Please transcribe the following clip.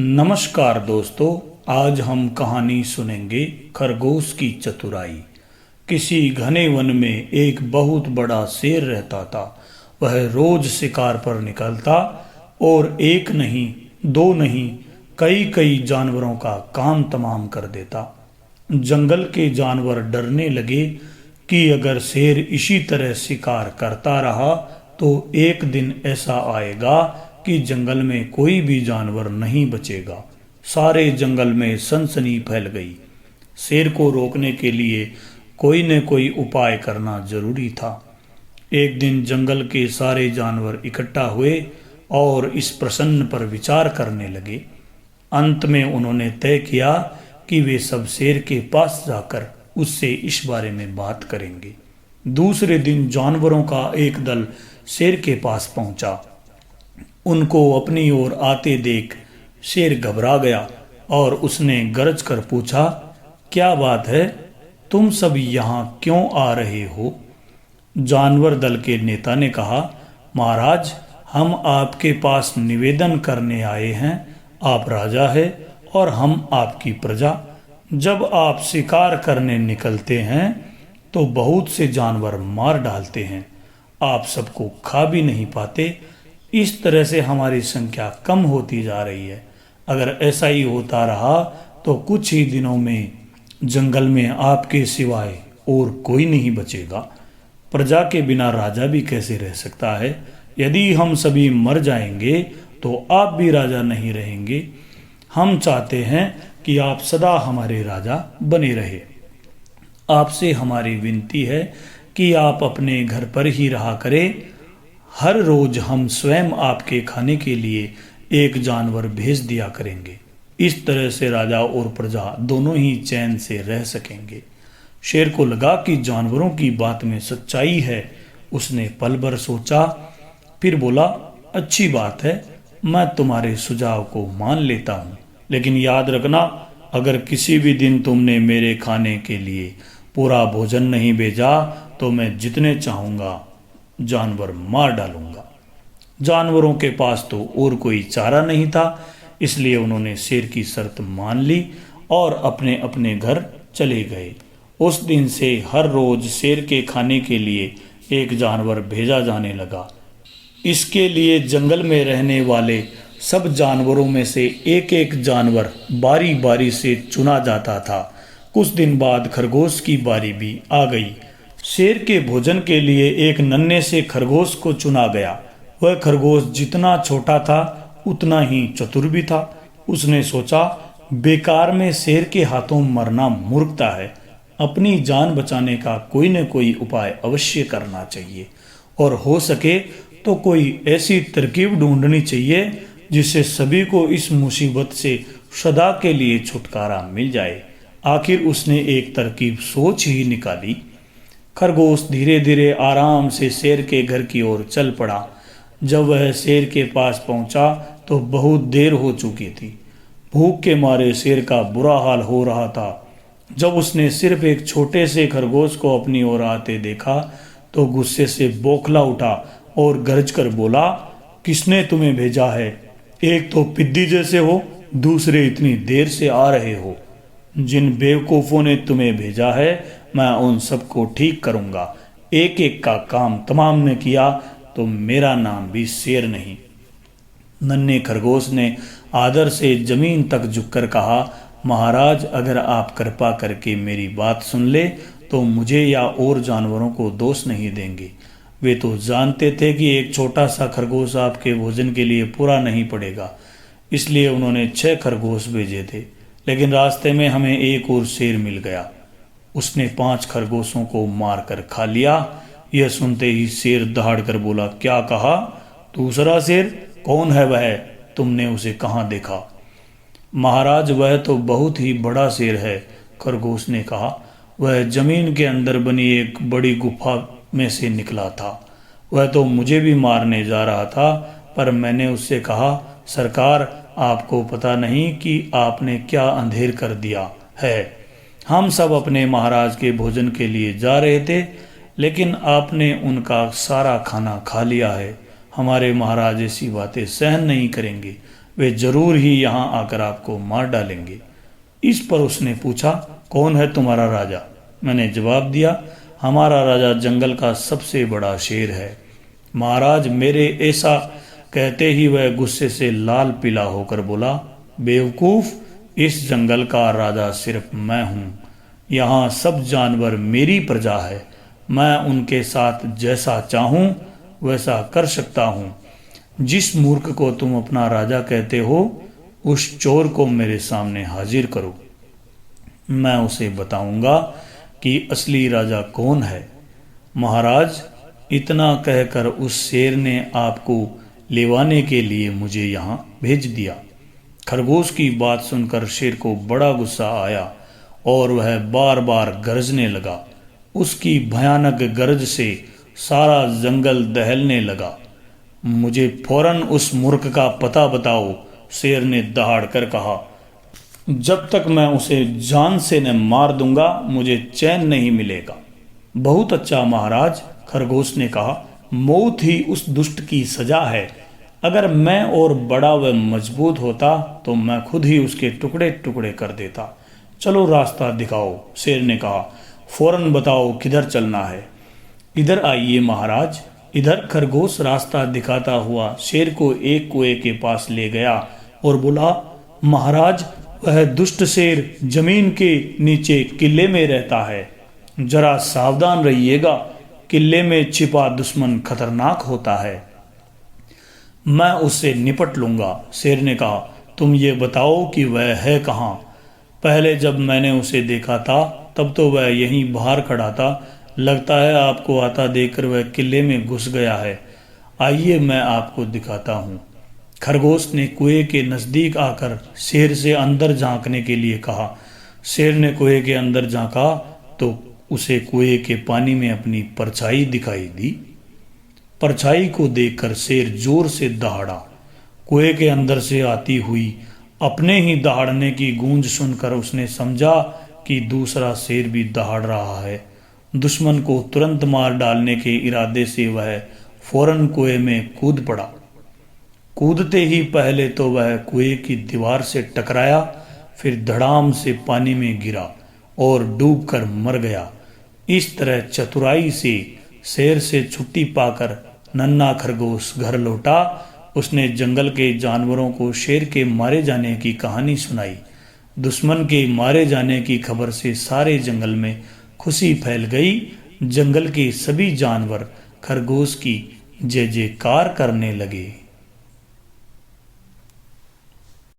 नमस्कार दोस्तों। आज हम कहानी सुनेंगे खरगोश की चतुराई। किसी घने वन में एक बहुत बड़ा शेर रहता था। वह रोज शिकार पर निकलता और एक नहीं, दो नहीं, कई कई जानवरों का काम तमाम कर देता। जंगल के जानवर डरने लगे कि अगर शेर इसी तरह शिकार करता रहा तो एक दिन ऐसा आएगा कि जंगल में कोई भी जानवर नहीं बचेगा। सारे जंगल में सनसनी फैल गई। शेर को रोकने के लिए कोई न कोई उपाय करना जरूरी था। एक दिन जंगल के सारे जानवर इकट्ठा हुए और इस प्रश्न पर विचार करने लगे। अंत में उन्होंने तय किया कि वे सब शेर के पास जाकर उससे इस बारे में बात करेंगे। दूसरे दिन जानवरों का एक दल शेर के पास पहुंचा। उनको अपनी ओर आते देख शेर घबरा गया और उसने गरज कर पूछा, क्या बात है, तुम सब यहाँ क्यों आ रहे हो? जानवर दल के नेता ने कहा, महाराज, हम आपके पास निवेदन करने आए हैं। आप राजा हैं और हम आपकी प्रजा। जब आप शिकार करने निकलते हैं तो बहुत से जानवर मार डालते हैं। आप सबको खा भी नहीं पाते। इस तरह से हमारी संख्या कम होती जा रही है। अगर ऐसा ही होता रहा तो कुछ ही दिनों में जंगल में आपके सिवाय और कोई नहीं बचेगा। प्रजा के बिना राजा भी कैसे रह सकता है? यदि हम सभी मर जाएंगे तो आप भी राजा नहीं रहेंगे। हम चाहते हैं कि आप सदा हमारे राजा बने रहे। आपसे हमारी विनती है कि आप अपने घर पर ही रहा करें। हर रोज हम स्वयं आपके खाने के लिए एक जानवर भेज दिया करेंगे। इस तरह से राजा और प्रजा दोनों ही चैन से रह सकेंगे। शेर को लगा कि जानवरों की बात में सच्चाई है। उसने पल भर सोचा, फिर बोला, अच्छी बात है, मैं तुम्हारे सुझाव को मान लेता हूँ, लेकिन याद रखना, अगर किसी भी दिन तुमने मेरे खाने के लिए पूरा भोजन नहीं भेजा तो मैं जितने चाहूँगा जानवर मार डालूंगा। जानवरों के पास तो और कोई चारा नहीं था, इसलिए उन्होंने शेर की शर्त मान ली और अपने अपने घर चले गए। उस दिन से हर रोज शेर के खाने के लिए एक जानवर भेजा जाने लगा। इसके लिए जंगल में रहने वाले सब जानवरों में से एक एक जानवर बारी बारी से चुना जाता था। कुछ दिन बाद खरगोश की बारी भी आ गई। शेर के भोजन के लिए एक नन्हे से खरगोश को चुना गया। वह खरगोश जितना छोटा था उतना ही चतुर भी था। उसने सोचा, बेकार में शेर के हाथों मरना मूर्खता है। अपनी जान बचाने का कोई न कोई उपाय अवश्य करना चाहिए और हो सके तो कोई ऐसी तरकीब ढूंढनी चाहिए जिससे सभी को इस मुसीबत से सदा के लिए छुटकारा मिल जाए। आखिर उसने एक तरकीब सोच ही निकाली। खरगोश धीरे धीरे आराम से शेर के घर की ओर चल पड़ा। जब वह शेर के पास पहुंचा तो बहुत देर हो चुकी थी। भूख के मारे शेर का बुरा हाल हो रहा था। जब उसने सिर्फ एक छोटे से खरगोश को अपनी ओर आते देखा तो गुस्से से बौखला उठा और गरज कर बोला, किसने तुम्हें भेजा है? एक तो पिद्दी जैसे हो, दूसरे इतनी देर से आ रहे हो। जिन बेवकूफ़ों ने तुम्हें भेजा है मैं उन सबको ठीक करूंगा। एक एक का काम तमाम ने किया तो मेरा नाम भी शेर नहीं। नन्हे खरगोश ने आदर से जमीन तक झुककर कहा, महाराज, अगर आप कृपा करके मेरी बात सुन ले तो मुझे या और जानवरों को दोष नहीं देंगे। वे तो जानते थे कि एक छोटा सा खरगोश आपके भोजन के लिए पूरा नहीं पड़ेगा, इसलिए उन्होंने 6 खरगोश भेजे थे। लेकिन रास्ते में हमें एक और शेर मिल गया। उसने 5 खरगोशों को मार कर खा लिया। यह सुनते ही शेर दहाड़ कर बोला, क्या कहा? दूसरा शेर? कौन है वह? तुमने उसे कहाँ देखा? महाराज, वह तो बहुत ही बड़ा शेर है, खरगोश ने कहा। वह जमीन के अंदर बनी एक बड़ी गुफा में से निकला था। वह तो मुझे भी मारने जा रहा था, पर मैंने उससे कहा, सरकार, आपको पता नहीं कि आपने क्या अंधेर कर दिया है। हम सब अपने महाराज के भोजन के लिए जा रहे थे, लेकिन आपने उनका सारा खाना खा लिया है। हमारे महाराज ऐसी बातें सहन नहीं करेंगे। वे जरूर ही यहाँ आकर आपको मार डालेंगे। इस पर उसने पूछा, कौन है तुम्हारा राजा? मैंने जवाब दिया, हमारा राजा जंगल का सबसे बड़ा शेर है। महाराज, मेरे ऐसा कहते ही वह गुस्से से लाल पीला होकर बोला, बेवकूफ, इस जंगल का राजा सिर्फ मैं हूँ। यहाँ सब जानवर मेरी प्रजा है। मैं उनके साथ जैसा चाहूँ वैसा कर सकता हूँ। जिस मूर्ख को तुम अपना राजा कहते हो, उस चोर को मेरे सामने हाजिर करो। मैं उसे बताऊंगा कि असली राजा कौन है। महाराज, इतना कहकर उस शेर ने आपको लेवाने के लिए मुझे यहाँ भेज दिया। खरगोश की बात सुनकर शेर को बड़ा गुस्सा आया और वह बार बार गरजने लगा। उसकी भयानक गरज से सारा जंगल दहलने लगा। मुझे फौरन उस मूर्ख का पता बताओ, शेर ने दहाड़ कर कहा। जब तक मैं उसे जान से न मार दूंगा, मुझे चैन नहीं मिलेगा। बहुत अच्छा महाराज, खरगोश ने कहा, मौत ही उस दुष्ट की सजा है। अगर मैं और बड़ा व मजबूत होता तो मैं खुद ही उसके टुकड़े टुकड़े कर देता। चलो रास्ता दिखाओ, शेर ने कहा। फौरन बताओ किधर चलना है। इधर आइए महाराज। इधर खरगोश रास्ता दिखाता हुआ शेर को एक कुएं के पास ले गया और बोला, महाराज, वह दुष्ट शेर जमीन के नीचे किले में रहता है। जरा सावधान रहिएगा, किले में छिपा दुश्मन खतरनाक होता है। मैं उससे निपट लूंगा। शेर ने कहा, तुम ये बताओ कि वह है कहाँ? पहले जब मैंने उसे देखा था तब तो वह यहीं बाहर खड़ा था। लगता है आपको आता देखकर वह किले में घुस गया है। आइए मैं आपको दिखाता हूँ। खरगोश ने कुएं के नज़दीक आकर शेर से अंदर झांकने के लिए कहा। शेर ने कुएं के अंदर झांका तो उसे कुएं के पानी में अपनी परछाई दिखाई दी। परछाई को देखकर शेर जोर से दहाड़ा। कुएं के अंदर से आती हुई अपने ही दहाड़ने की गूंज सुनकर उसने समझा कि दूसरा शेर भी दहाड़ रहा है। दुश्मन को तुरंत मार डालने के इरादे से वह फौरन कुएं में कूद पड़ा। कूदते ही पहले तो वह कुएं की दीवार से टकराया, फिर धड़ाम से पानी में गिरा और डूबकर मर गया। इस तरह चतुराई से शेर से छुट्टी पाकर नन्हा खरगोश घर लौटा। उसने जंगल के जानवरों को शेर के मारे जाने की कहानी सुनाई। दुश्मन के मारे जाने की खबर से सारे जंगल में खुशी फैल गई। जंगल के सभी जानवर खरगोश की जय जयकार करने लगे।